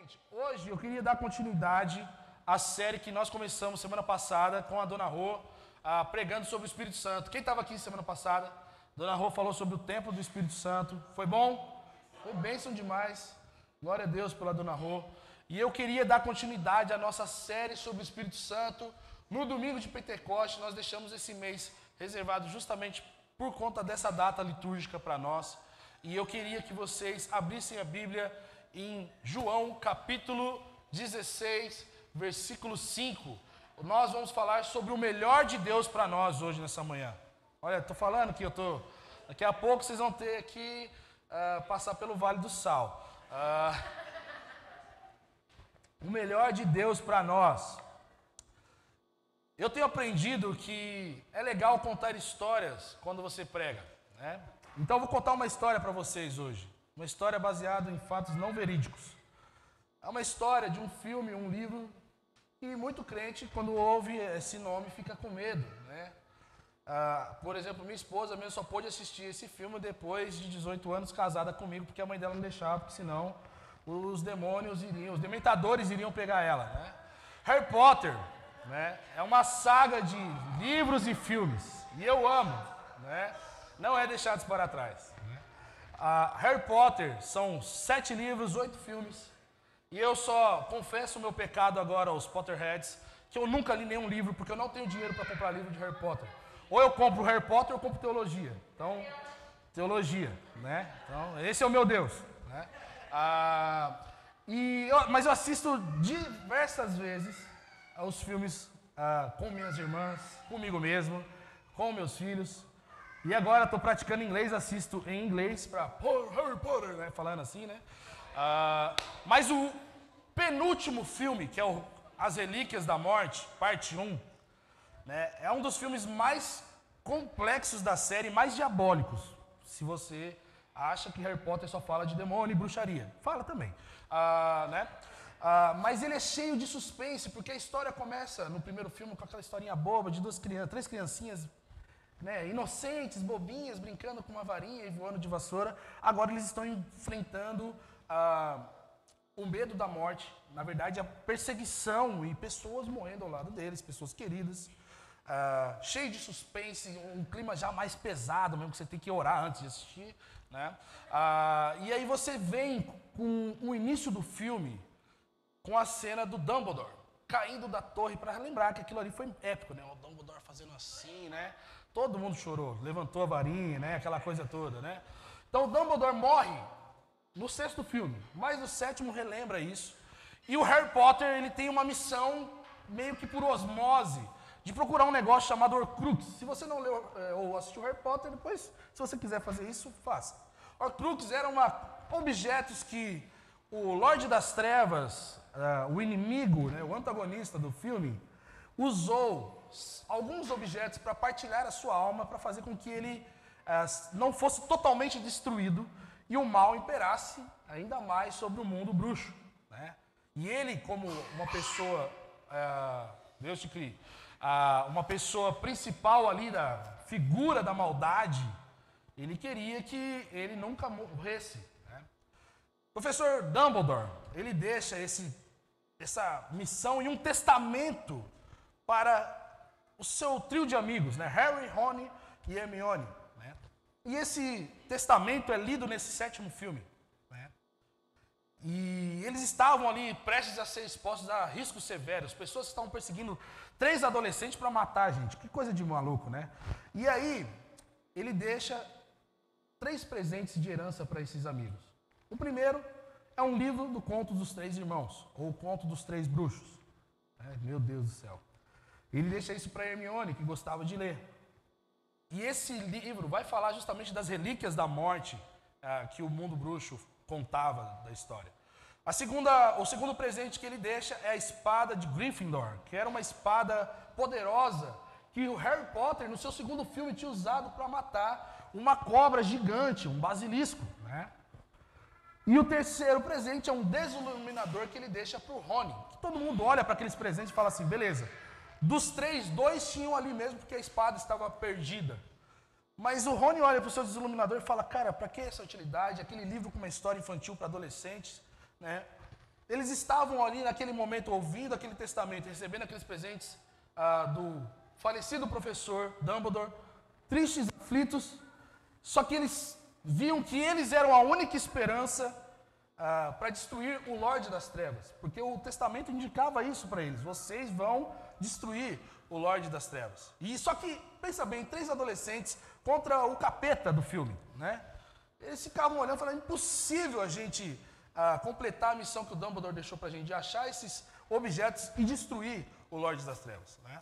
Gente, hoje eu queria dar continuidade à série que nós começamos semana passada com a Dona Rô, pregando sobre o Espírito Santo. Quem estava aqui semana passada? Dona Rô falou sobre o templo do Espírito Santo. Foi bom? Foi bênção demais. Glória a Deus pela Dona Rô. E eu queria dar continuidade à nossa série sobre o Espírito Santo. No domingo de Pentecostes, nós deixamos esse mês reservado justamente por conta dessa data litúrgica para nós. E eu queria que vocês abrissem a Bíblia em João capítulo 16, versículo 5. Nós vamos falar sobre o melhor de Deus para nós hoje nessa manhã. Olha, estou falando que daqui a pouco vocês vão ter que passar pelo Vale do Sal. O melhor de Deus para nós. Eu tenho aprendido que é legal contar histórias quando você prega, né? Então eu vou contar uma história para vocês hoje. Uma história baseada em fatos não verídicos. É uma história de um filme, um livro, e muito crente, quando ouve esse nome, fica com medo, né? Por exemplo, minha esposa mesmo só pôde assistir esse filme depois de 18 anos casada comigo, porque a mãe dela não deixava, porque senão os demônios os dementadores iriam pegar ela, né? Harry Potter, né? É uma saga de livros e filmes, e eu amo, né? Não é deixados para trás. Harry Potter são 7 livros, 8 filmes. E eu só confesso o meu pecado agora aos Potterheads, que eu nunca li nenhum livro, porque eu não tenho dinheiro para comprar livro de Harry Potter. Ou eu compro Harry Potter ou eu compro teologia. Então, teologia, né? Então, esse é o meu Deus, né? Mas eu assisto diversas vezes aos filmes com minhas irmãs, comigo mesmo, com meus filhos. E agora estou praticando inglês, assisto em inglês para Harry Potter, né? Falando assim, né? Mas o penúltimo filme, que é As Relíquias da Morte, parte 1, né? É um dos filmes mais complexos da série, mais diabólicos. Se você acha que Harry Potter só fala de demônio e bruxaria. Fala também. Né? Mas ele é cheio de suspense, porque a história começa no primeiro filme com aquela historinha boba de 3 criancinhas, né, inocentes, bobinhas, brincando com uma varinha e voando de vassoura. Agora eles estão enfrentando o medo da morte, na verdade a perseguição e pessoas morrendo ao lado deles, pessoas queridas, cheio de suspense, um clima já mais pesado mesmo, que você tem que orar antes de assistir, né? E aí você vem com o início do filme, com a cena do Dumbledore caindo da torre, para lembrar que aquilo ali foi épico, né? O Dumbledore fazendo assim, né? Todo mundo chorou, levantou a varinha, né? Aquela coisa toda, né? Então o Dumbledore morre no 6º filme, mas no 7º relembra isso. E o Harry Potter, ele tem uma missão, meio que por osmose, de procurar um negócio chamado Horcrux. Se você não leu ou assistiu Harry Potter, depois, se você quiser fazer isso, faça. Horcrux eram objetos que o Lorde das Trevas, o inimigo, né, o antagonista do filme, usou alguns objetos para partilhar a sua alma, para fazer com que ele não fosse totalmente destruído e o mal imperasse ainda mais sobre o mundo bruxo, né? E ele, como uma pessoa, Deus te crie, uma pessoa principal ali da figura da maldade, ele queria que ele nunca morresse, né? O professor Dumbledore, ele deixa essa missão e um testamento para o seu trio de amigos, né? Harry, Rony e Hermione, né? E esse testamento é lido nesse 7º filme, né? E eles estavam ali prestes a ser expostos a riscos severos. Pessoas estavam perseguindo 3 adolescentes para matar a gente. Que coisa de maluco, né? E aí, ele deixa 3 presentes de herança para esses amigos. O primeiro é um livro do Conto dos 3 Irmãos, ou Conto dos 3 Bruxos. Meu Deus do céu. Ele deixa isso para Hermione, que gostava de ler. E esse livro vai falar justamente das relíquias da morte que o mundo bruxo contava da história. O segundo presente que ele deixa é a espada de Gryffindor, que era uma espada poderosa que o Harry Potter, no seu 2º filme, tinha usado para matar uma cobra gigante, um basilisco, né? E o terceiro presente é um desiluminador que ele deixa para o Rony. Que todo mundo olha para aqueles presentes e fala assim, beleza, dos 3, 2 tinham ali mesmo porque a espada estava perdida. Mas o Rony olha para o seu desiluminador e fala, cara, para que essa utilidade? Aquele livro com uma história infantil para adolescentes, né? Eles estavam ali naquele momento ouvindo aquele testamento, recebendo aqueles presentes do falecido professor Dumbledore, tristes, aflitos, só que eles viam que eles eram a única esperança para destruir o Lorde das Trevas, porque o testamento indicava isso para eles: vocês vão destruir o Lorde das Trevas. E só que, pensa bem, 3 adolescentes contra o capeta do filme, né? Eles ficavam olhando e falando: impossível a gente completar a missão que o Dumbledore deixou para a gente, de achar esses objetos e destruir o Lorde das Trevas, né?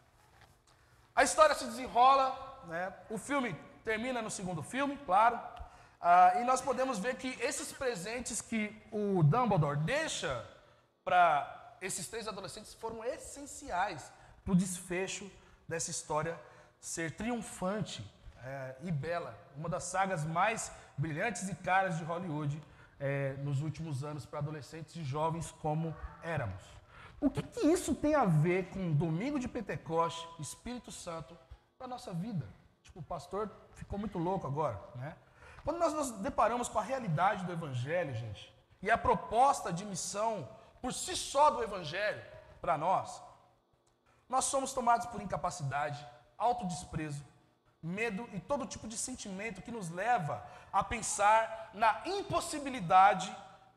A história se desenrola, né? O filme termina no segundo filme, claro, e nós podemos ver que esses presentes que o Dumbledore deixa para esses 3 adolescentes foram essenciais para o desfecho dessa história ser triunfante e bela, uma das sagas mais brilhantes e caras de Hollywood nos últimos anos para adolescentes e jovens como éramos. O que isso tem a ver com Domingo de Pentecoste, Espírito Santo, para a nossa vida? Tipo, o pastor ficou muito louco agora, né? Quando nós nos deparamos com a realidade do Evangelho, gente, e a proposta de missão por si só do Evangelho para nós somos tomados por incapacidade, autodesprezo, medo e todo tipo de sentimento que nos leva a pensar na impossibilidade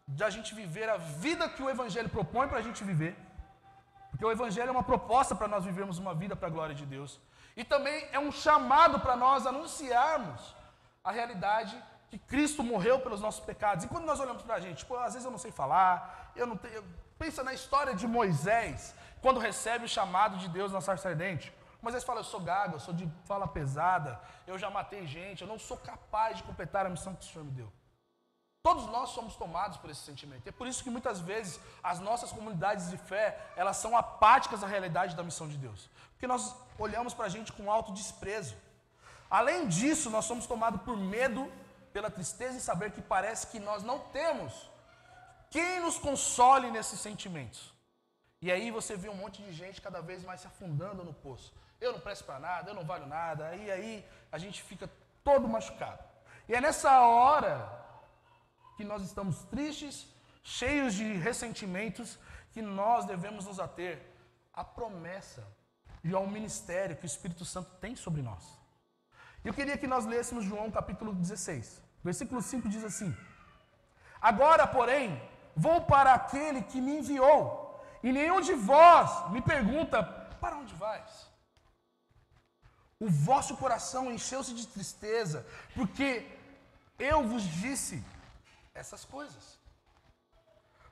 de a gente viver a vida que o Evangelho propõe para a gente viver. Porque o Evangelho é uma proposta para nós vivermos uma vida para a glória de Deus. E também é um chamado para nós anunciarmos a realidade que Cristo morreu pelos nossos pecados. E quando nós olhamos para a gente, às vezes eu não sei falar, pensa na história de Moisés, quando recebe o chamado de Deus na sarça ardente. Moisés fala: eu sou gago, eu sou de fala pesada, eu já matei gente, eu não sou capaz de completar a missão que o Senhor me deu. Todos nós somos tomados por esse sentimento. E é por isso que muitas vezes as nossas comunidades de fé, elas são apáticas à realidade da missão de Deus. Porque nós olhamos para a gente com autodesprezo. Além disso, nós somos tomados por medo, pela tristeza em saber que parece que nós não temos quem nos console nesses sentimentos. E aí você vê um monte de gente cada vez mais se afundando no poço. Eu não presto para nada, eu não valho nada. E aí a gente fica todo machucado. E é nessa hora que nós estamos tristes, cheios de ressentimentos, que nós devemos nos ater à promessa e ao ministério que o Espírito Santo tem sobre nós. Eu queria que nós lêssemos João capítulo 16. Versículo 5 diz assim: agora, porém, vou para aquele que me enviou, e nenhum de vós me pergunta: para onde vais? O vosso coração encheu-se de tristeza, porque eu vos disse essas coisas.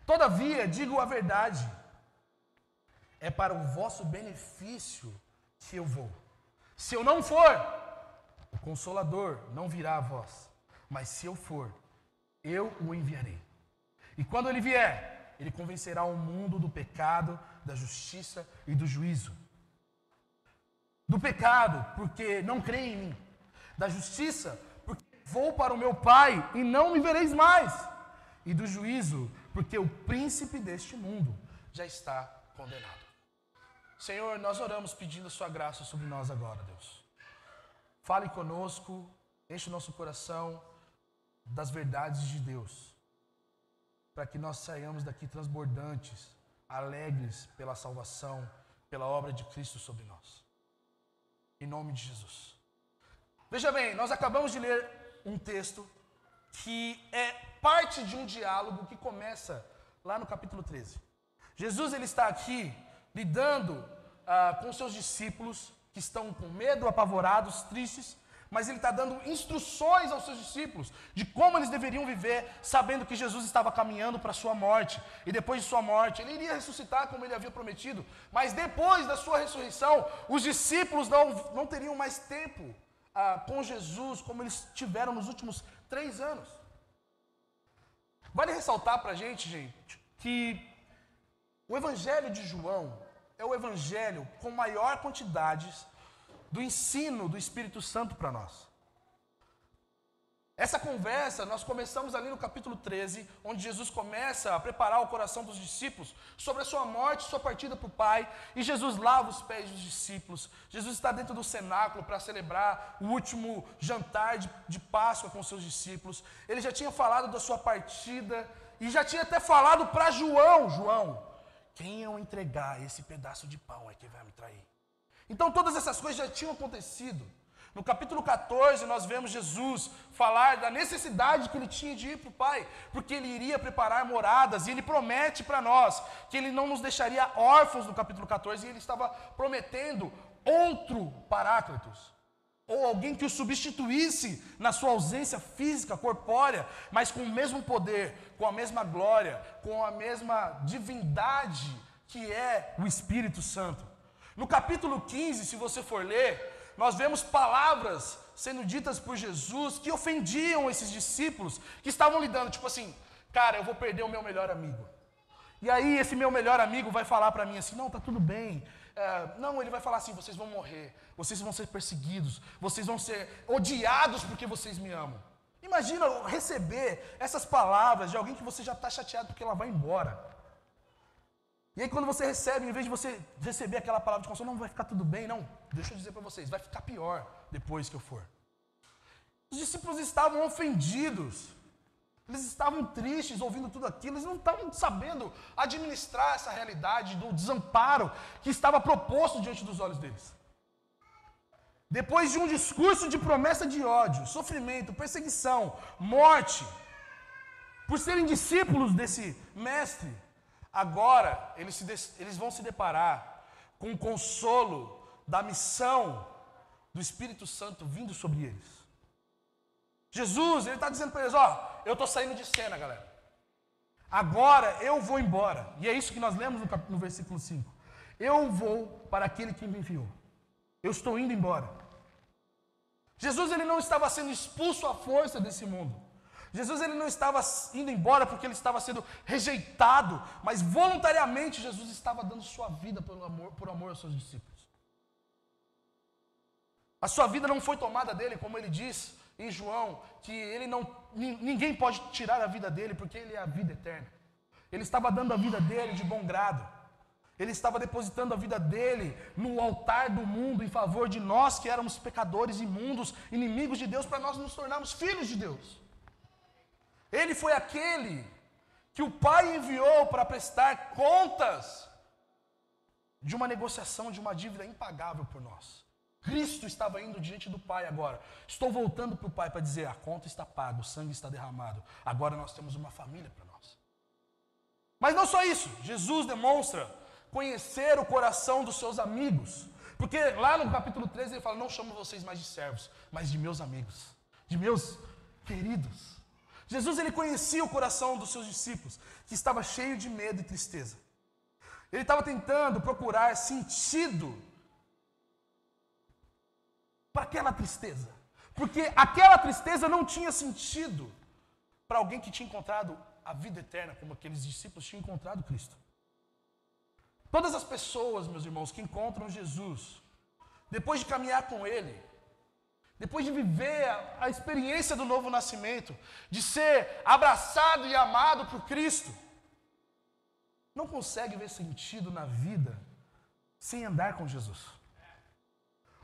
Todavia, digo a verdade, é para o vosso benefício que eu vou. Se eu não for, o Consolador não virá a vós, mas se eu for, eu o enviarei. E quando ele vier, ele convencerá o mundo do pecado, da justiça e do juízo. Do pecado, porque não creem em mim. Da justiça, porque vou para o meu Pai e não me vereis mais. E do juízo, porque o príncipe deste mundo já está condenado. Senhor, nós oramos pedindo a sua graça sobre nós agora, Deus. Fale conosco, enche o nosso coração das verdades de Deus, para que nós saiamos daqui transbordantes, alegres pela salvação, pela obra de Cristo sobre nós. Em nome de Jesus. Veja bem, nós acabamos de ler um texto que é parte de um diálogo que começa lá no capítulo 13. Jesus ele está aqui lidando com seus discípulos que estão com medo, apavorados, tristes, mas ele está dando instruções aos seus discípulos de como eles deveriam viver, sabendo que Jesus estava caminhando para a sua morte, e depois de sua morte ele iria ressuscitar como ele havia prometido, mas depois da sua ressurreição, os discípulos não teriam mais tempo com Jesus como eles tiveram nos últimos 3 anos. Vale ressaltar para a gente, que o Evangelho de João é o Evangelho com maior quantidade do ensino do Espírito Santo para nós. Essa conversa, nós começamos ali no capítulo 13, onde Jesus começa a preparar o coração dos discípulos sobre a sua morte, sua partida para o Pai, e Jesus lava os pés dos discípulos. Jesus está dentro do cenáculo para celebrar o último jantar de Páscoa com seus discípulos. Ele já tinha falado da sua partida E já tinha até falado para João, João, quem eu entregar esse pedaço de pão é que vai me trair. Então todas essas coisas já tinham acontecido. No capítulo 14 nós vemos Jesus falar da necessidade que ele tinha de ir para o Pai, porque ele iria preparar moradas, e ele promete para nós que ele não nos deixaria órfãos no capítulo 14, e ele estava prometendo outro Paráclitos, ou alguém que o substituísse na sua ausência física, corpórea, mas com o mesmo poder, com a mesma glória, com a mesma divindade que é o Espírito Santo. No capítulo 15, se você for ler, nós vemos palavras sendo ditas por Jesus que ofendiam esses discípulos que estavam lidando, tipo assim, cara, eu vou perder o meu melhor amigo. E aí esse meu melhor amigo vai falar para mim assim, não, tá tudo bem. Não, ele vai falar assim, vocês vão morrer, vocês vão ser perseguidos, vocês vão ser odiados porque vocês me amam. Imagina receber essas palavras de alguém que você já está chateado porque ela vai embora. E aí quando você recebe, em vez de você receber aquela palavra de consolo, não, vai ficar tudo bem, não, deixa eu dizer para vocês, vai ficar pior depois que eu for. Os discípulos estavam ofendidos, eles estavam tristes ouvindo tudo aquilo, eles não estavam sabendo administrar essa realidade do desamparo que estava proposto diante dos olhos deles. Depois de um discurso de promessa de ódio, sofrimento, perseguição, morte, por serem discípulos desse mestre, agora eles vão se deparar com o consolo da missão do Espírito Santo vindo sobre eles. Jesus, ele está dizendo para eles, ó, eu estou saindo de cena, galera. Agora eu vou embora. E é isso que nós lemos no versículo 5. Eu vou para aquele que me enviou. Eu estou indo embora. Jesus, ele não estava sendo expulso à força desse mundo. Jesus, ele não estava indo embora porque ele estava sendo rejeitado, mas voluntariamente Jesus estava dando sua vida por amor aos seus discípulos. A sua vida não foi tomada dele, como ele diz em João, que ninguém pode tirar a vida dele porque ele é a vida eterna. Ele estava dando a vida dele de bom grado. Ele estava depositando a vida dele no altar do mundo em favor de nós que éramos pecadores imundos, inimigos de Deus, para nós nos tornarmos filhos de Deus. Ele foi aquele que o Pai enviou para prestar contas de uma negociação, de uma dívida impagável por nós. Cristo estava indo diante do Pai agora. Estou voltando para o Pai para dizer, a conta está paga, o sangue está derramado. Agora nós temos uma família para nós. Mas não só isso, Jesus demonstra conhecer o coração dos seus amigos. Porque lá no capítulo 13 ele fala, não chamo vocês mais de servos, mas de meus amigos, de meus queridos. Jesus, ele conhecia o coração dos seus discípulos, que estava cheio de medo e tristeza. Ele estava tentando procurar sentido para aquela tristeza. Porque aquela tristeza não tinha sentido para alguém que tinha encontrado a vida eterna, como aqueles discípulos tinham encontrado Cristo. Todas as pessoas, meus irmãos, que encontram Jesus, depois de caminhar com Ele, depois de viver a experiência do novo nascimento, de ser abraçado e amado por Cristo, não consegue ver sentido na vida sem andar com Jesus.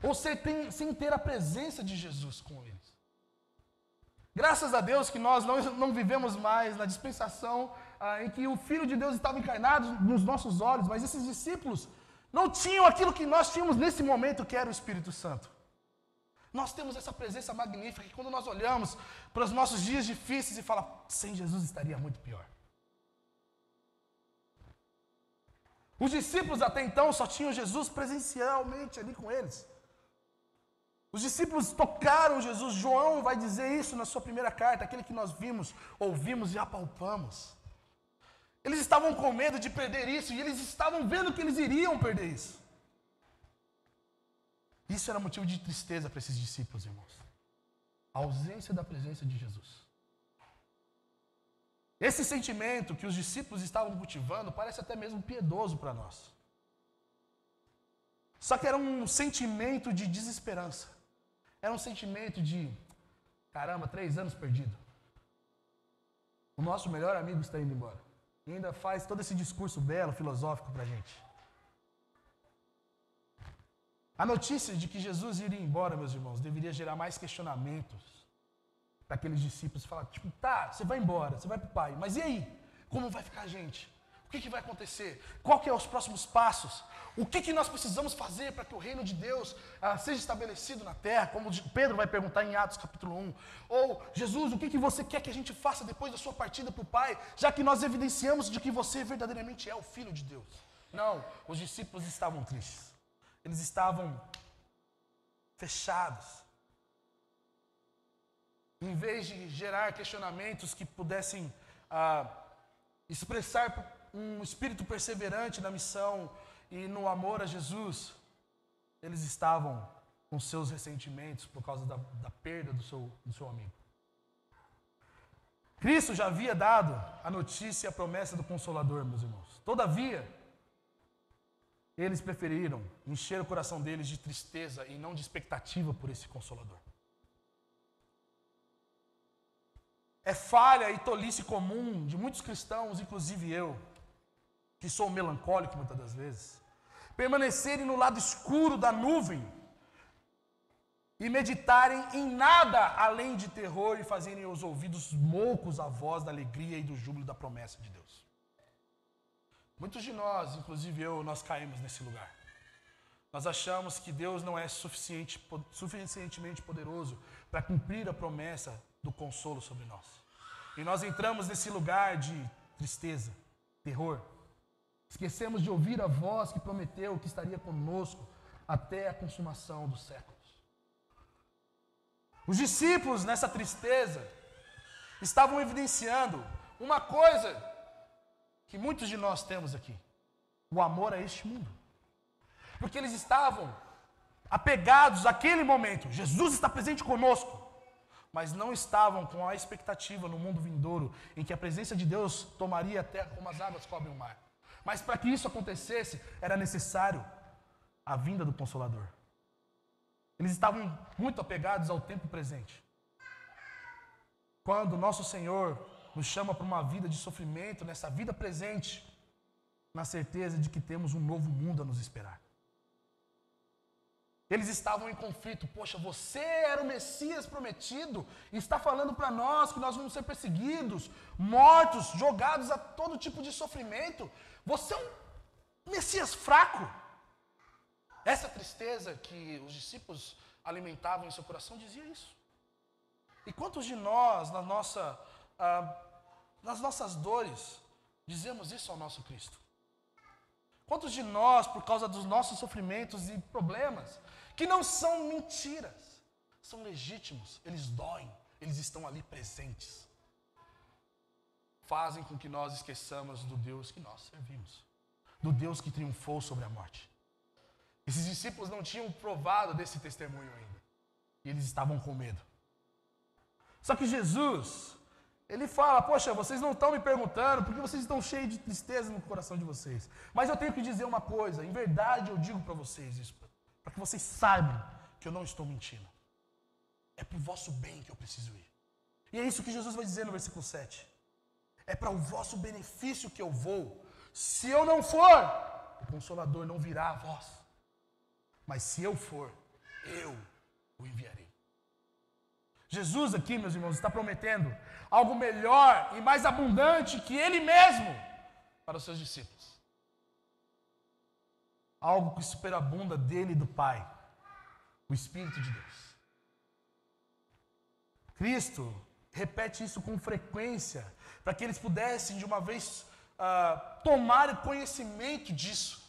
Ou sem ter a presença de Jesus com eles. Graças a Deus que nós não vivemos mais na dispensação em que o Filho de Deus estava encarnado nos nossos olhos, mas esses discípulos não tinham aquilo que nós tínhamos nesse momento, que era o Espírito Santo. Nós temos essa presença magnífica que quando nós olhamos para os nossos dias difíceis e falamos, sem Jesus estaria muito pior. Os discípulos até então só tinham Jesus presencialmente ali com eles. Os discípulos tocaram Jesus. João vai dizer isso na sua primeira carta, aquele que nós vimos, ouvimos e apalpamos. Eles estavam com medo de perder isso e eles estavam vendo que eles iriam perder isso. Isso era motivo de tristeza para esses discípulos, irmãos. A ausência da presença de Jesus. Esse sentimento que os discípulos estavam cultivando parece até mesmo piedoso para nós. Só que era um sentimento de desesperança. Era um sentimento de, caramba, 3 anos perdido. O nosso melhor amigo está indo embora. E ainda faz todo esse discurso belo, filosófico para a gente. A notícia de que Jesus iria embora, meus irmãos, deveria gerar mais questionamentos para aqueles discípulos. Falar, tipo, tá, você vai embora, você vai para o Pai, mas e aí? Como vai ficar a gente? O que vai acontecer? Qual que é os próximos passos? O que nós precisamos fazer para que o reino de Deus seja estabelecido na terra? Como Pedro vai perguntar em Atos capítulo 1. Ou, Jesus, o que você quer que a gente faça depois da sua partida para o Pai? Já que nós evidenciamos de que você verdadeiramente é o Filho de Deus. Não, os discípulos estavam tristes. Eles estavam fechados. Em vez de gerar questionamentos que pudessem expressar um espírito perseverante na missão e no amor a Jesus, eles estavam com seus ressentimentos por causa da perda do seu amigo. Cristo já havia dado a notícia e a promessa do Consolador, meus irmãos. Todavia, eles preferiram encher o coração deles de tristeza e não de expectativa por esse Consolador. É falha e tolice comum de muitos cristãos, inclusive eu, que sou melancólico muitas das vezes, permanecerem no lado escuro da nuvem e meditarem em nada além de terror e fazerem os ouvidos moucos à voz da alegria e do júbilo da promessa de Deus. Muitos de nós, inclusive eu, nós caímos nesse lugar. Nós achamos que Deus não é suficientemente poderoso para cumprir a promessa do consolo sobre nós. E nós entramos nesse lugar de tristeza, terror. Esquecemos de ouvir a voz que prometeu que estaria conosco até a consumação dos séculos. Os discípulos, nessa tristeza, estavam evidenciando uma coisa que muitos de nós temos aqui: o amor a este mundo. Porque eles estavam apegados àquele momento. Jesus está presente conosco. Mas não estavam com a expectativa no mundo vindouro em que a presença de Deus tomaria a terra como as águas cobrem o mar. Mas para que isso acontecesse, era necessário a vinda do Consolador. Eles estavam muito apegados ao tempo presente. Quando nosso Senhor nos chama para uma vida de sofrimento, nessa vida presente, na certeza de que temos um novo mundo a nos esperar. Eles estavam em conflito. Poxa, você era o Messias prometido e está falando para nós que nós vamos ser perseguidos, mortos, jogados a todo tipo de sofrimento. Você é um Messias fraco. Essa tristeza que os discípulos alimentavam em seu coração dizia isso. E quantos de nós, nas nossas dores, dizemos isso ao nosso Cristo? Quantos de nós, por causa dos nossos sofrimentos e problemas, que não são mentiras, são legítimos, eles doem, eles estão ali presentes, fazem com que nós esqueçamos do Deus que nós servimos, do Deus que triunfou sobre a morte. Esses discípulos não tinham provado desse testemunho ainda, e eles estavam com medo. Só que Jesus, ele fala: poxa, vocês não estão me perguntando porque vocês estão cheios de tristeza no coração de vocês. Mas eu tenho que dizer uma coisa, em verdade eu digo para vocês isso, para que vocês saibam que eu não estou mentindo. É para o vosso bem que eu preciso ir. E é isso que Jesus vai dizer no versículo 7. É para o vosso benefício que eu vou. Se eu não for, o Consolador não virá a vós. Mas se eu for, eu o enviarei. Jesus aqui, meus irmãos, está prometendo algo melhor e mais abundante que Ele mesmo para os seus discípulos. Algo que superabunda dele e do Pai, o Espírito de Deus. Cristo repete isso com frequência, para que eles pudessem de uma vez tomar conhecimento disso,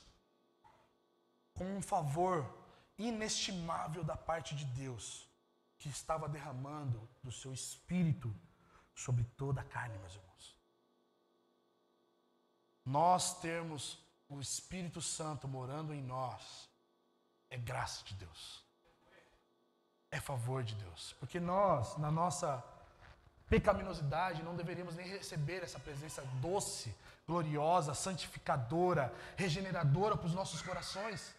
com um favor inestimável da parte de Deus, que estava derramando do seu Espírito sobre toda a carne, meus irmãos. Nós termos o Espírito Santo morando em nós é graça de Deus, é favor de Deus, porque nós, na nossa pecaminosidade, não deveríamos nem receber essa presença doce, gloriosa, santificadora, regeneradora para os nossos corações.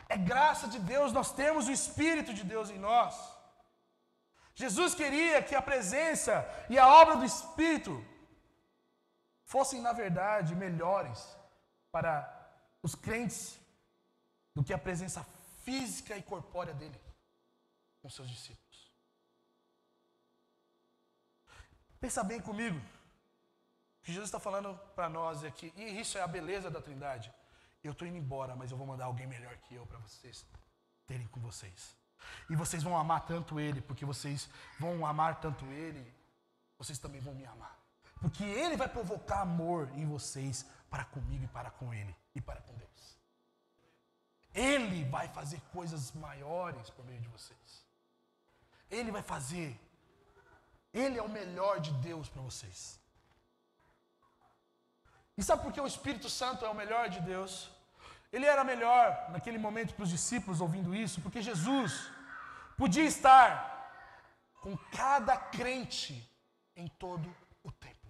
É graça de Deus, nós temos o Espírito de Deus em nós. Jesus queria que a presença e a obra do Espírito fossem, na verdade, melhores para os crentes do que a presença física e corpórea dele com seus discípulos. Pensa bem comigo. O que Jesus está falando para nós é que, e isso é a beleza da Trindade, eu estou indo embora, mas eu vou mandar alguém melhor que eu para vocês terem com vocês. E vocês vão amar tanto Ele, porque vocês vão amar tanto Ele, vocês também vão me amar. Porque Ele vai provocar amor em vocês para comigo e para com Ele e para com Deus. Ele vai fazer coisas maiores por meio de vocês. Ele vai fazer. Ele é o melhor de Deus para vocês. E sabe por que o Espírito Santo é o melhor de Deus? Ele era melhor naquele momento para os discípulos ouvindo isso, porque Jesus podia estar com cada crente em todo o tempo.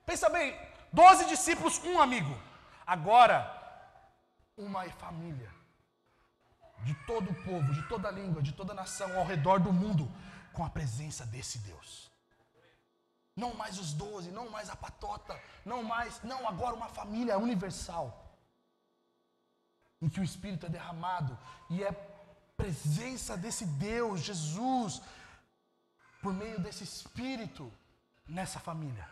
Pensa bem, 12 discípulos, um amigo. Agora, uma família. De todo o povo, de toda a língua, de toda a nação, ao redor do mundo, com a presença desse Deus. Não mais os 12, não mais a patota, não, agora uma família universal. Em que o Espírito é derramado e é presença desse Deus, Jesus, por meio desse Espírito, nessa família.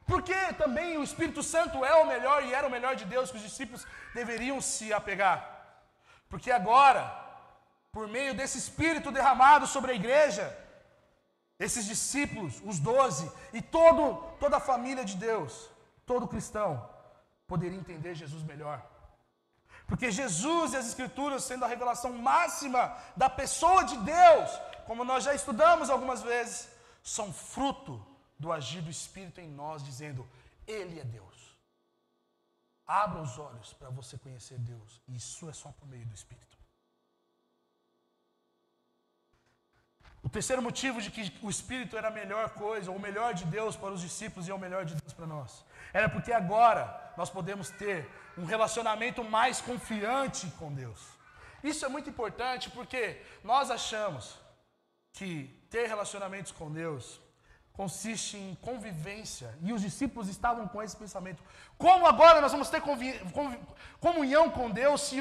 Porque também o Espírito Santo é o melhor e era o melhor de Deus que os discípulos deveriam se apegar. Porque agora, por meio desse Espírito derramado sobre a igreja, esses discípulos, os 12 e toda a família de Deus, todo cristão, poderia entender Jesus melhor. Porque Jesus e as Escrituras, sendo a revelação máxima da pessoa de Deus, como nós já estudamos algumas vezes, são fruto do agir do Espírito em nós, dizendo, Ele é Deus. Abra os olhos para você conhecer Deus. E isso é só por meio do Espírito. O terceiro motivo de que o Espírito era a melhor coisa, ou o melhor de Deus para os discípulos e é o melhor de Deus para nós, era porque agora nós podemos ter um relacionamento mais confiante com Deus. Isso é muito importante porque nós achamos que ter relacionamentos com Deus consiste em convivência, e os discípulos estavam com esse pensamento. Como agora nós vamos ter comunhão com Deus se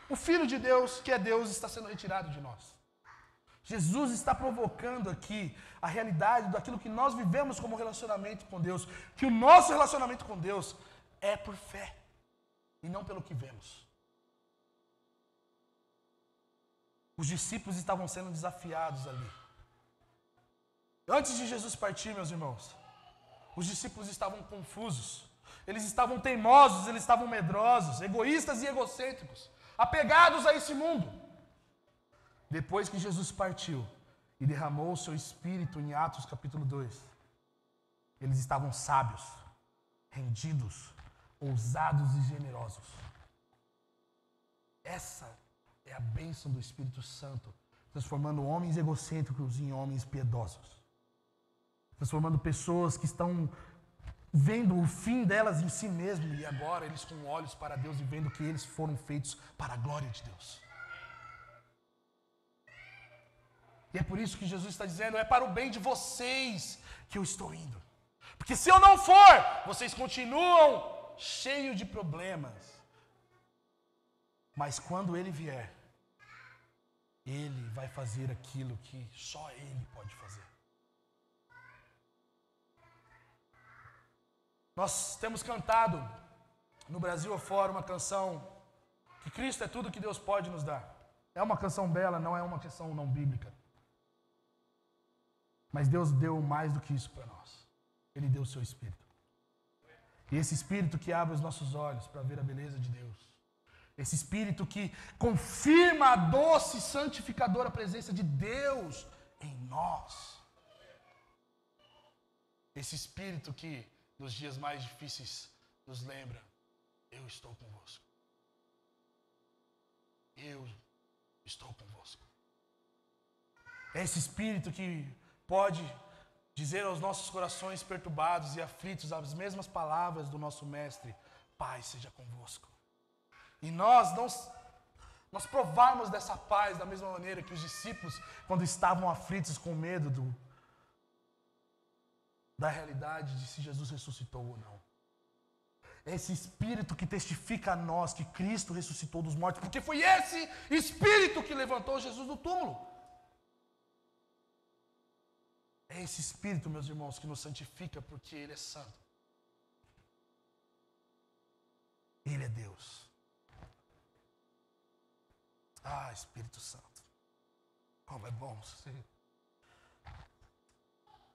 o Filho de Deus, que é Deus, está sendo retirado de nós? Jesus está provocando aqui a realidade daquilo que nós vivemos como relacionamento com Deus, que o nosso relacionamento com Deus é por fé, e não pelo que vemos. Os discípulos estavam sendo desafiados ali. Antes de Jesus partir, meus irmãos, os discípulos estavam confusos, eles estavam teimosos, eles estavam medrosos, egoístas e egocêntricos, apegados a esse mundo. Depois que Jesus partiu e derramou o seu Espírito em Atos capítulo 2, eles estavam sábios, rendidos, ousados e generosos. Essa é a bênção do Espírito Santo, transformando homens egocêntricos em homens piedosos. Transformando pessoas que estão vendo o fim delas em si mesmo e agora eles com olhos para Deus e vendo que eles foram feitos para a glória de Deus. E é por isso que Jesus está dizendo, é para o bem de vocês que eu estou indo. Porque se eu não for, vocês continuam cheios de problemas. Mas quando Ele vier, Ele vai fazer aquilo que só Ele pode fazer. Nós temos cantado no Brasil afora uma canção que Cristo é tudo que Deus pode nos dar. É uma canção bela, não é uma canção não bíblica. Mas Deus deu mais do que isso para nós. Ele deu o seu Espírito. E esse Espírito que abre os nossos olhos para ver a beleza de Deus. Esse Espírito que confirma a doce e santificadora presença de Deus em nós. Esse Espírito que nos dias mais difíceis nos lembra, eu estou convosco. Eu estou convosco. É esse Espírito que pode dizer aos nossos corações perturbados e aflitos as mesmas palavras do nosso Mestre, paz seja convosco. E nós provarmos dessa paz da mesma maneira que os discípulos, quando estavam aflitos com medo da realidade de se Jesus ressuscitou ou não. É esse Espírito que testifica a nós que Cristo ressuscitou dos mortos, porque foi esse Espírito que levantou Jesus do túmulo. É É esse Espírito, meus irmãos, que nos santifica porque Ele é santo. Ele é Deus. Ah, Espírito Santo. Como é bom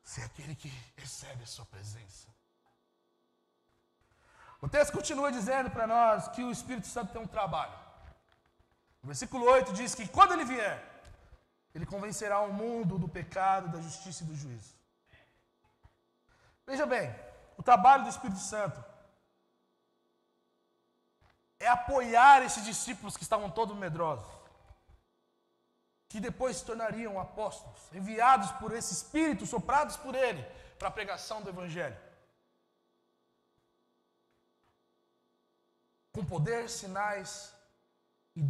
ser aquele que recebe a sua presença. O texto continua dizendo para nós que o Espírito Santo tem um trabalho. O versículo 8 diz que quando ele vier, ele convencerá o mundo do pecado, da justiça e do juízo. Veja bem, o trabalho do Espírito Santo é apoiar esses discípulos que estavam todos medrosos, que depois se tornariam apóstolos, enviados por esse Espírito, soprados por ele, para a pregação do Evangelho. Com poder, sinais, e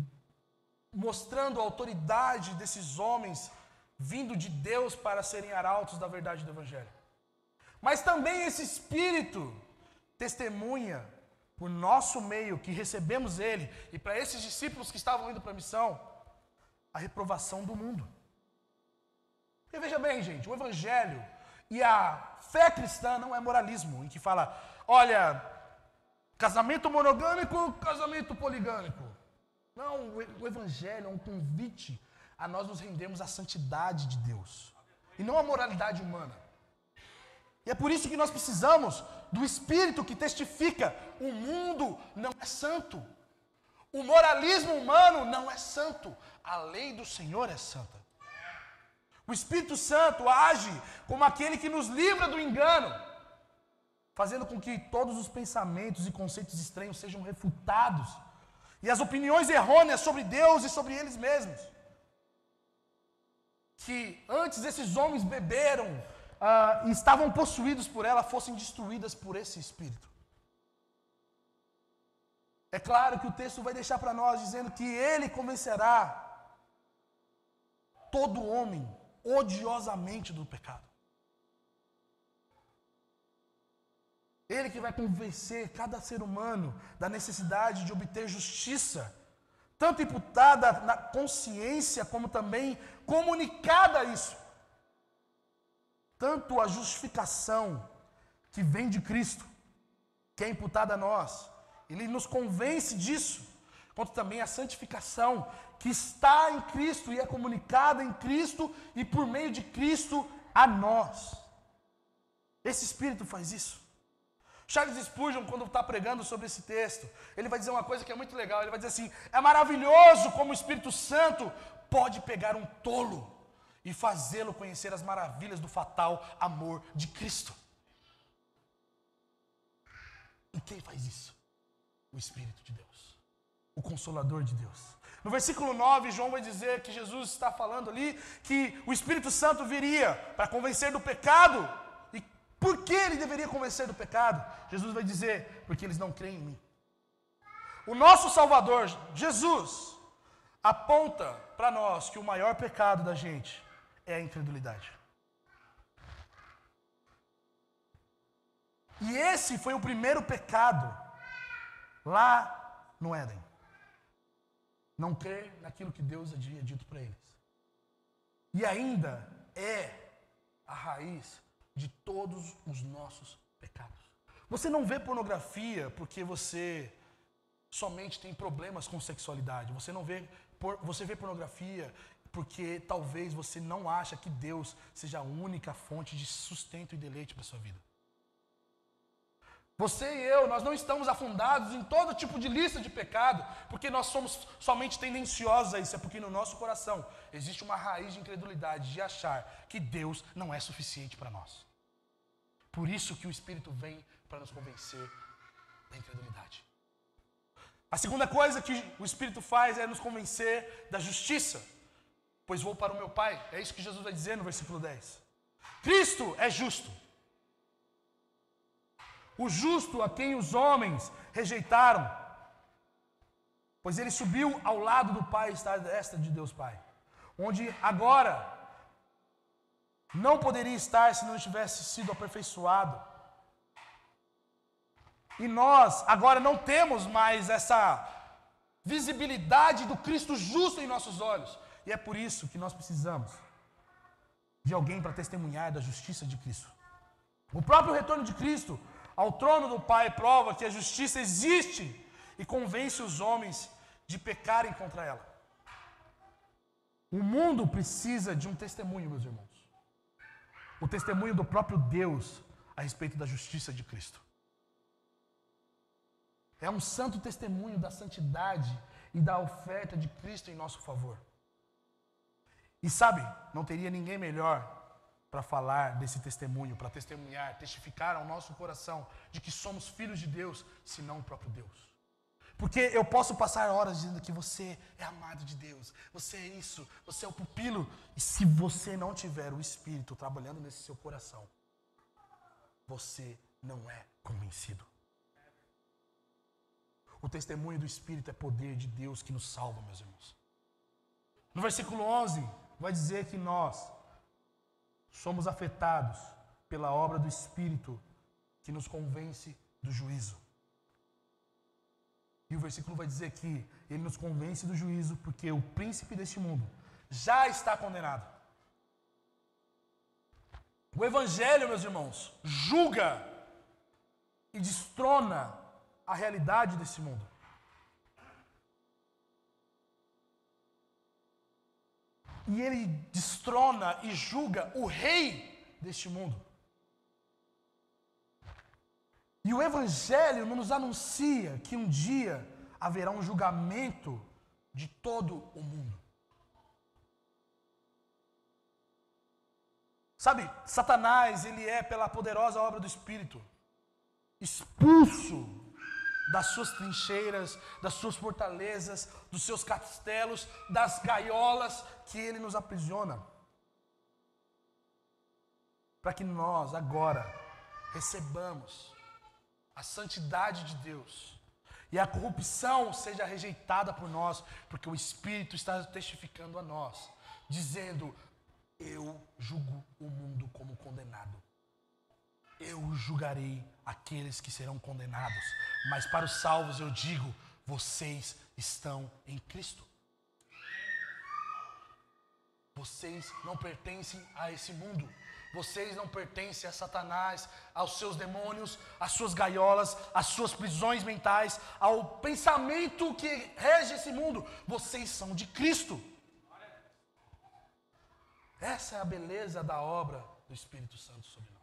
mostrando a autoridade desses homens vindo de Deus para serem arautos da verdade do Evangelho. Mas também esse Espírito testemunha por nosso meio, que recebemos ele, e para esses discípulos que estavam indo para a missão, a reprovação do mundo. E veja bem, gente, o Evangelho e a fé cristã não é moralismo, em que fala, olha, casamento monogâmico, casamento poligâmico. Não, o Evangelho é um convite a nós nos rendermos à santidade de Deus, e não à moralidade humana. E é por isso que nós precisamos do Espírito que testifica, o mundo não é santo. O moralismo humano não é santo. A lei do Senhor é santa. O Espírito Santo age como aquele que nos livra do engano, fazendo com que todos os pensamentos e conceitos estranhos sejam refutados, e as opiniões errôneas sobre Deus e sobre eles mesmos, que antes esses homens beberam e estavam possuídos por ela, fossem destruídas por esse Espírito. É claro que o texto vai deixar para nós dizendo que ele convencerá todo homem odiosamente do pecado. Ele que vai convencer cada ser humano da necessidade de obter justiça, tanto imputada na consciência, como também comunicada a isso. Tanto a justificação que vem de Cristo, que é imputada a nós, ele nos convence disso, quanto também a santificação que está em Cristo e é comunicada em Cristo e por meio de Cristo a nós. Esse Espírito faz isso. Charles Spurgeon, quando está pregando sobre esse texto, ele vai dizer uma coisa que é muito legal. Ele vai dizer assim, é maravilhoso como o Espírito Santo pode pegar um tolo e fazê-lo conhecer as maravilhas do fatal amor de Cristo. E quem faz isso? O Espírito de Deus, o Consolador de Deus. No versículo 9, João vai dizer que Jesus está falando ali que o Espírito Santo viria para convencer do pecado. E por que ele deveria convencer do pecado? Jesus vai dizer, porque eles não creem em mim. O nosso Salvador, Jesus, aponta para nós que o maior pecado da gente é a incredulidade. E esse foi o primeiro pecado lá no Éden. Não crer naquilo que Deus havia dito para eles. E ainda é a raiz de todos os nossos pecados. Você não vê pornografia porque você somente tem problemas com sexualidade. Você vê pornografia porque talvez você não acha que Deus seja a única fonte de sustento e deleite para a sua vida. Você e eu, nós não estamos afundados em todo tipo de lista de pecado, porque nós somos somente tendenciosos a isso. É porque no nosso coração existe uma raiz de incredulidade, de achar que Deus não é suficiente para nós. Por isso que o Espírito vem para nos convencer da incredulidade. A segunda coisa que o Espírito faz é nos convencer da justiça. Pois vou para o meu Pai. É isso que Jesus vai dizer no versículo 10. Cristo é justo. O justo a quem os homens rejeitaram, pois ele subiu ao lado do Pai, está à destra de Deus Pai, onde agora não poderia estar se não tivesse sido aperfeiçoado. E nós agora não temos mais essa visibilidade do Cristo justo em nossos olhos, e é por isso que nós precisamos de alguém para testemunhar da justiça de Cristo. O próprio retorno de Cristo ao trono do Pai prova que a justiça existe e convence os homens de pecarem contra ela. O mundo precisa de um testemunho, meus irmãos. O testemunho do próprio Deus a respeito da justiça de Cristo. É um santo testemunho da santidade e da oferta de Cristo em nosso favor. E sabe, não teria ninguém melhor para falar desse testemunho, para testemunhar, testificar ao nosso coração de que somos filhos de Deus, senão o próprio Deus. Porque eu posso passar horas dizendo que você é amado de Deus, você é isso, você é o pupilo, e se você não tiver o Espírito trabalhando nesse seu coração, você não é convencido. O testemunho do Espírito é poder de Deus que nos salva, meus irmãos. No versículo 11, vai dizer que nós somos afetados pela obra do Espírito que nos convence do juízo. E o versículo vai dizer que ele nos convence do juízo porque o príncipe deste mundo já está condenado. O Evangelho, meus irmãos, julga e destrona a realidade desse mundo. E ele destrona e julga o rei deste mundo. E o Evangelho nos anuncia que um dia haverá um julgamento de todo o mundo. Sabe, Satanás, ele é pela poderosa obra do Espírito, expulso das suas trincheiras, das suas fortalezas, dos seus castelos, das gaiolas que ele nos aprisiona. Para que nós agora recebamos a santidade de Deus e a corrupção seja rejeitada por nós, porque o Espírito está testificando a nós, dizendo: eu julgo o mundo como condenado. Eu julgarei aqueles que serão condenados, mas para os salvos eu digo: vocês estão em Cristo. Vocês não pertencem a esse mundo. Vocês não pertencem a Satanás, aos seus demônios, às suas gaiolas, às suas prisões mentais, ao pensamento que rege esse mundo. Vocês são de Cristo. Essa é a beleza da obra do Espírito Santo sobre nós.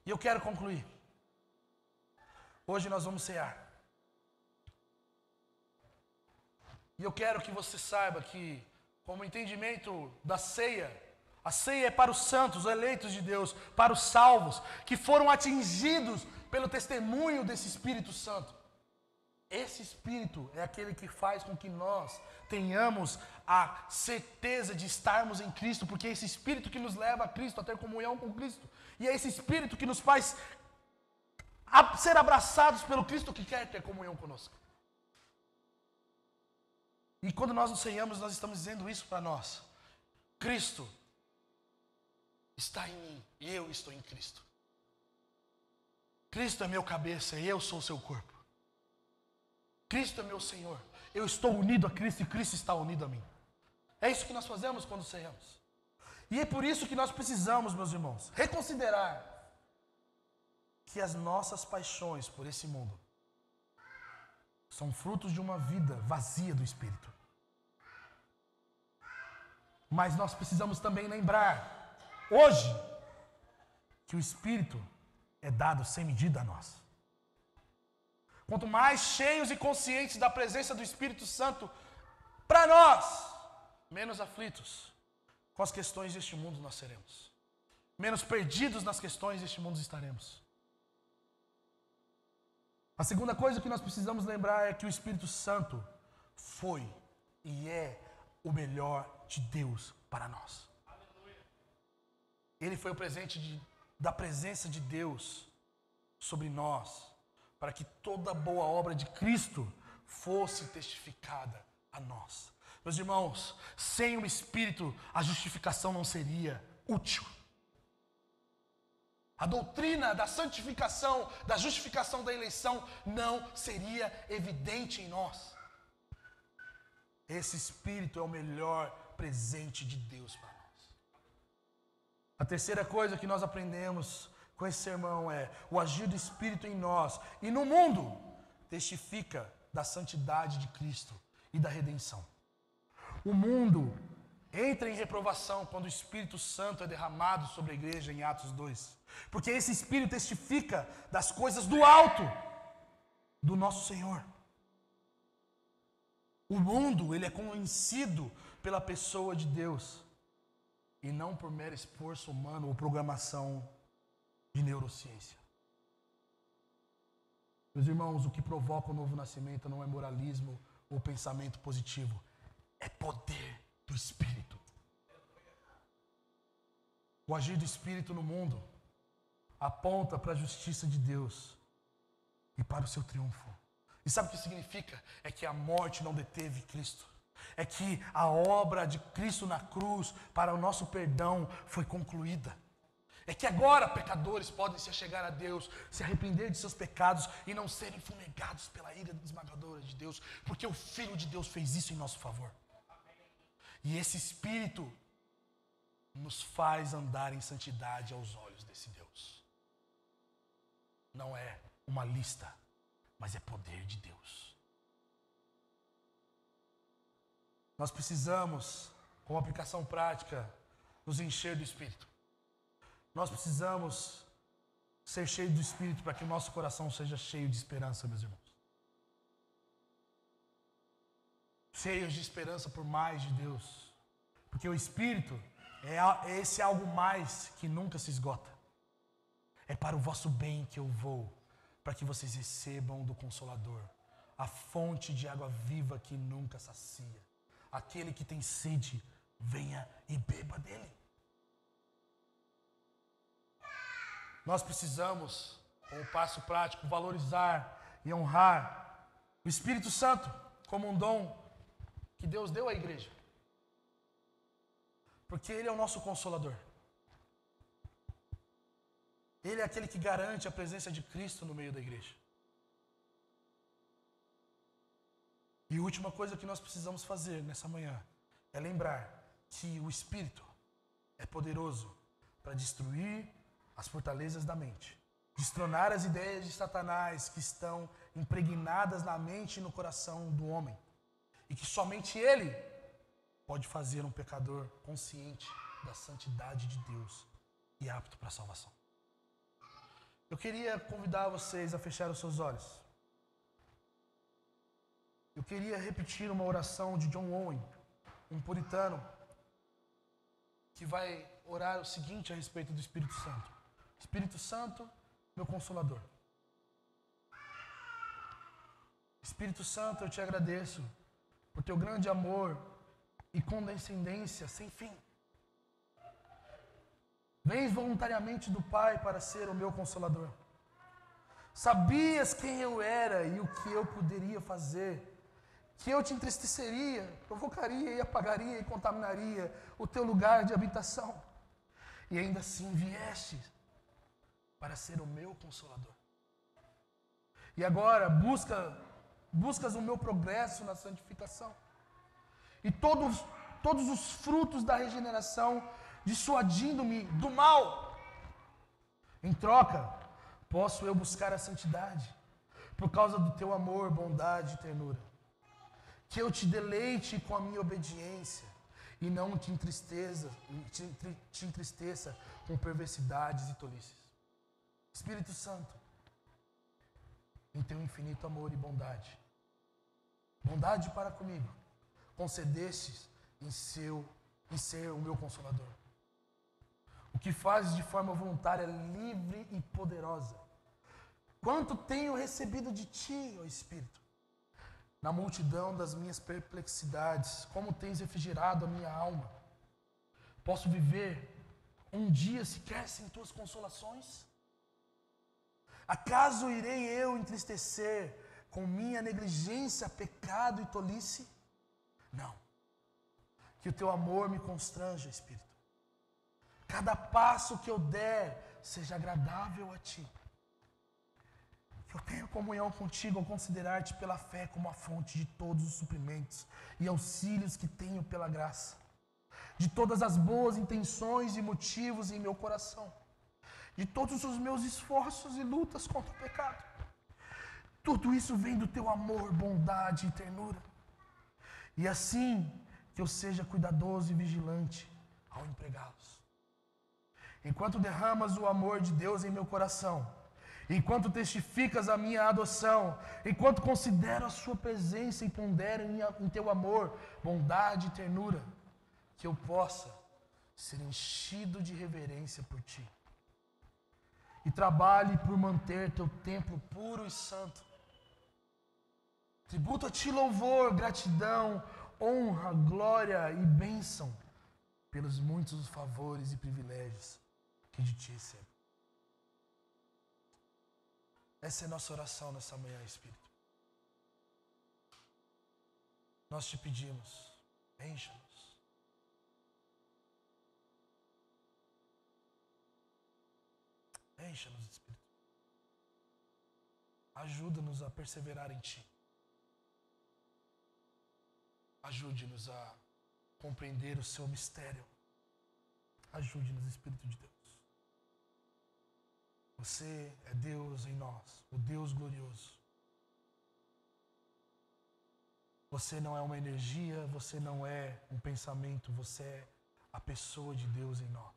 E eu quero concluir. Hoje nós vamos cear. E eu quero que você saiba que, como entendimento da ceia, a ceia é para os santos, os eleitos de Deus, para os salvos, que foram atingidos pelo testemunho desse Espírito Santo. Esse Espírito é aquele que faz com que nós tenhamos a certeza de estarmos em Cristo, porque é esse Espírito que nos leva a Cristo, a ter comunhão com Cristo. E é esse Espírito que nos faz ser abraçados pelo Cristo que quer ter comunhão conosco. E quando nós nos ceiamos, nós estamos dizendo isso para nós. Cristo está em mim e eu estou em Cristo. Cristo é meu cabeça e eu sou o seu corpo. Cristo é meu Senhor. Eu estou unido a Cristo e Cristo está unido a mim. É isso que nós fazemos quando ceiamos. E é por isso que nós precisamos, meus irmãos, reconsiderar que as nossas paixões por esse mundo são frutos de uma vida vazia do Espírito. Mas nós precisamos também lembrar, hoje, que o Espírito é dado sem medida a nós. Quanto mais cheios e conscientes da presença do Espírito Santo, para nós, menos aflitos com as questões deste mundo nós seremos. Menos perdidos nas questões deste mundo estaremos. A segunda coisa que nós precisamos lembrar é que o Espírito Santo foi e é o melhor de Deus para nós. Ele foi o presente da presença de Deus sobre nós, para que toda boa obra de Cristo fosse testificada a nós. Meus irmãos, sem o Espírito, a justificação não seria útil. A doutrina da santificação, da justificação da eleição, não seria evidente em nós. Esse Espírito é o melhor presente de Deus para nós. A terceira coisa que nós aprendemos com esse sermão é: o agir do Espírito em nós e no mundo testifica da santidade de Cristo e da redenção. O mundo entra em reprovação quando o Espírito Santo é derramado sobre a igreja em Atos 2. Porque esse Espírito testifica das coisas do alto, do nosso Senhor. O mundo, ele é conhecido pela pessoa de Deus e não por mero esforço humano ou programação de neurociência. Meus irmãos, o que provoca o novo nascimento não é moralismo ou pensamento positivo, é poder do Espírito. O agir do Espírito no mundo aponta para a justiça de Deus e para o seu triunfo. E sabe o que significa? É que a morte não deteve Cristo. É que a obra de Cristo na cruz para o nosso perdão foi concluída. É que agora pecadores podem se achegar a Deus, se arrepender de seus pecados e não serem fumegados pela ira esmagadora de Deus, porque o Filho de Deus fez isso em nosso favor. E esse Espírito nos faz andar em santidade aos olhos desse Deus. Não é uma lista, mas é poder de Deus. Nós precisamos, com aplicação prática, nos encher do Espírito. Nós precisamos ser cheios do Espírito para que o nosso coração seja cheio de esperança, meus irmãos. Cheios de esperança por mais de Deus. Porque o Espírito é esse algo mais que nunca se esgota. É para o vosso bem que eu vou, para que vocês recebam do Consolador a fonte de água viva que nunca sacia. Aquele que tem sede, venha e beba dele. Nós precisamos, com o passo prático, valorizar e honrar o Espírito Santo como um dom que Deus deu à igreja. Porque Ele é o nosso Consolador. Ele é aquele que garante a presença de Cristo no meio da igreja. E a última coisa que nós precisamos fazer nessa manhã é lembrar que o Espírito é poderoso para destruir as fortalezas da mente, destronar as ideias de Satanás que estão impregnadas na mente e no coração do homem, e que somente Ele pode fazer um pecador consciente da santidade de Deus e apto para a salvação. Eu queria convidar vocês a fechar os seus olhos. Eu queria repetir uma oração de John Owen, um puritano, que vai orar o seguinte a respeito do Espírito Santo. Espírito Santo, meu Consolador. Espírito Santo, eu te agradeço por teu grande amor e condescendência sem fim. Vens voluntariamente do Pai para ser o meu Consolador. Sabias quem eu era e o que eu poderia fazer, que eu te entristeceria, provocaria e apagaria e contaminaria o teu lugar de habitação. E ainda assim vieste para ser o meu Consolador. E agora buscas o meu progresso na santificação. E todos os frutos da regeneração, dissuadindo-me do mal. Em troca, posso eu buscar a santidade, por causa do teu amor, bondade e ternura. Que eu te deleite com a minha obediência e não te entristeça com perversidades e tolices. Espírito Santo, em teu infinito amor e bondade para comigo, concedestes em ser o meu Consolador. O que fazes de forma voluntária, livre e poderosa. Quanto tenho recebido de ti, ó Espírito, na multidão das minhas perplexidades, como tens refrigerado a minha alma. Posso viver um dia sequer sem tuas consolações? Acaso irei eu entristecer com minha negligência, pecado e tolice? Não. Que o teu amor me constranja, Espírito. Cada passo que eu der seja agradável a ti. Que eu tenha comunhão contigo ao considerar-te pela fé como a fonte de todos os suprimentos e auxílios que tenho pela graça. de todas as boas intenções e motivos em meu coração, de todos os meus esforços e lutas contra o pecado. Tudo isso vem do teu amor, bondade e ternura. E assim que eu seja cuidadoso e vigilante ao empregá-los. Enquanto derramas o amor de Deus em meu coração, enquanto testificas a minha adoção, enquanto considero a sua presença e pondero em teu amor, bondade e ternura, que eu possa ser enchido de reverência por ti. E trabalhe por manter teu templo puro e santo. Tributo a ti louvor, gratidão, honra, glória e bênção pelos muitos favores e privilégios que de ti recebo. Essa é a nossa oração nessa manhã, Espírito. Nós te pedimos, encha-nos. Encha-nos, Espírito. Ajuda-nos a perseverar em ti. Ajude-nos a compreender o seu mistério. Ajude-nos, Espírito de Deus. Você é Deus em nós, o Deus glorioso. Você não é uma energia, você não é um pensamento, você é a pessoa de Deus em nós.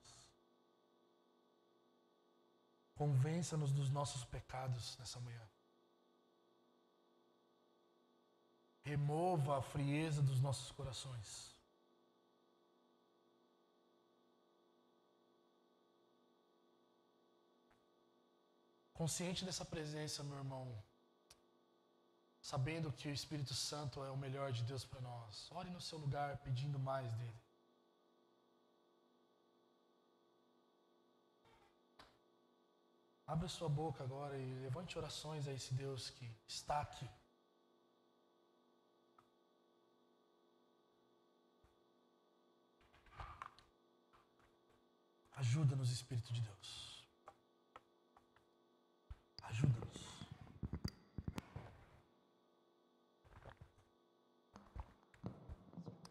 Convença-nos dos nossos pecados nessa manhã. Remova a frieza dos nossos corações. Consciente dessa presença, meu irmão, sabendo que o Espírito Santo é o melhor de Deus para nós, ore no seu lugar pedindo mais dele. Abra sua boca agora e levante orações a esse Deus que está aqui. Ajuda-nos, Espírito de Deus. Ajuda-nos.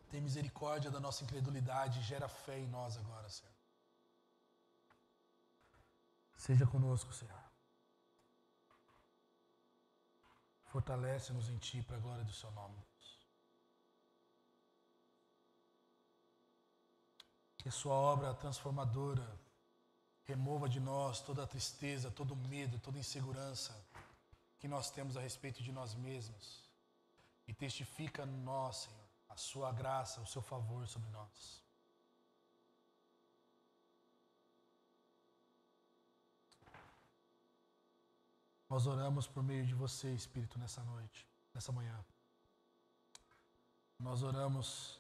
Tem misericórdia da nossa incredulidade e gera fé em nós agora, Senhor. Seja conosco, Senhor. Fortalece-nos em Ti para a glória do Seu nome, Deus. Que a Sua obra transformadora remova de nós toda a tristeza, todo o medo, toda a insegurança que nós temos a respeito de nós mesmos e testifica em nós, Senhor, a Sua graça, o Seu favor sobre nós. Nós oramos por meio de Você, Espírito, nessa noite, nessa manhã. Nós oramos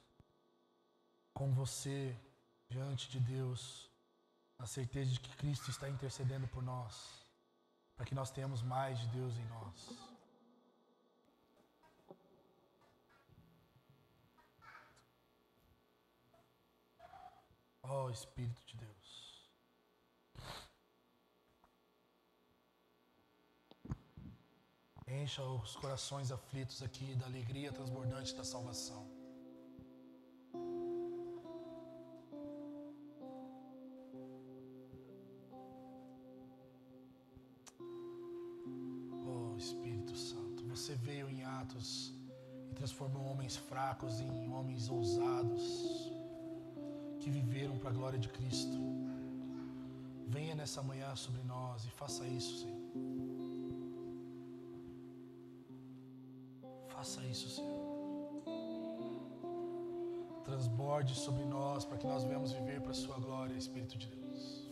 com Você diante de Deus, na certeza de que Cristo está intercedendo por nós, para que nós tenhamos mais de Deus em nós. Ó Espírito de Deus. Encha os corações aflitos aqui da alegria transbordante da salvação. Oh Espírito Santo, você veio em Atos e transformou homens fracos em homens ousados que viveram para a glória de Cristo. Venha nessa manhã sobre nós e faça isso, Senhor. Faça isso, Senhor. Transborde sobre nós para que nós venhamos viver para a Sua glória, Espírito de Deus.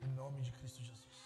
Em nome de Cristo Jesus.